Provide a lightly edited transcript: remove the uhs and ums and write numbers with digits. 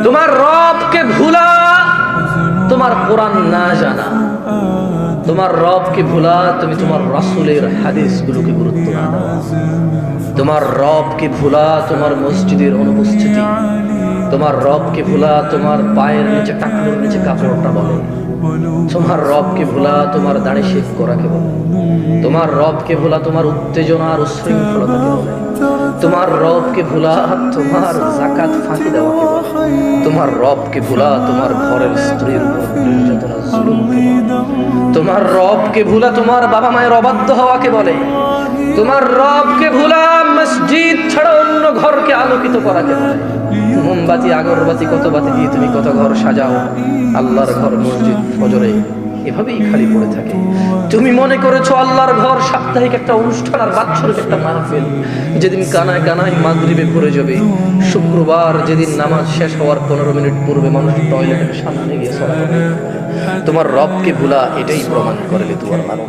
তোমার রবকে ভুলা তোমার কোরআন না জানা, তোমার রবকে ভুলা তুমি তোমার রাসূলের হাদিসগুলোকে গুরুত্ব না দেওয়া, তোমার রবকে ভুলা তোমার মসজিদের অনুপস্থিতি, তোমার রবকে ভুলা তোমার পায়ের নিচে টাকনুর নিচে কাপড়টা বলে, তোমার রবকে ভুলা তোমার দাড়ি শেভ করাকে বলে, তোমার রবকে ভুলা তোমার উত্তেজনা আর উশৃঙ্খলতাকে বলে, তোমার রবকে ভুলা তোমার যাকাত ফাঁকি দেওয়াকে বলে, তোমার রবকে ভুলা তোমার ঘরের স্ত্রীর উপর নির্যাতন আর জুলুমকে বলে, তোমার রবকে ভুলা তোমার বাবা মায়ের অবাধ্য হওয়াকে বলে, তোমার রবকে ভুলা মসজিদ ছাড়া অন্য ঘরকে আলোকিত করাকে বলে। মোমবাতি আগরবাতি কত বাতি দিয়ে তুমি কত ঘর সাজাও, আল্লাহর ঘর মসজিদ ফজরে এভাবেই খালি পড়ে থাকে। তুমি মনে করেছো আল্লাহর ঘর সাপ্তাহিক একটা অনুষ্ঠান আর বাৎসরিক একটা মাহফিল, যেদিন কানায় কানায় মাগরিবে পড়ে যাবে, শুক্রবার যেদিন নামাজ শেষ হওয়ার 15 মিনিট পূর্বে মানুষ টয়লেটের সামনে গিয়ে সালাত করে। তোমার রবকে ভুলা এটাই প্রমাণ করে তোমার মানুষ।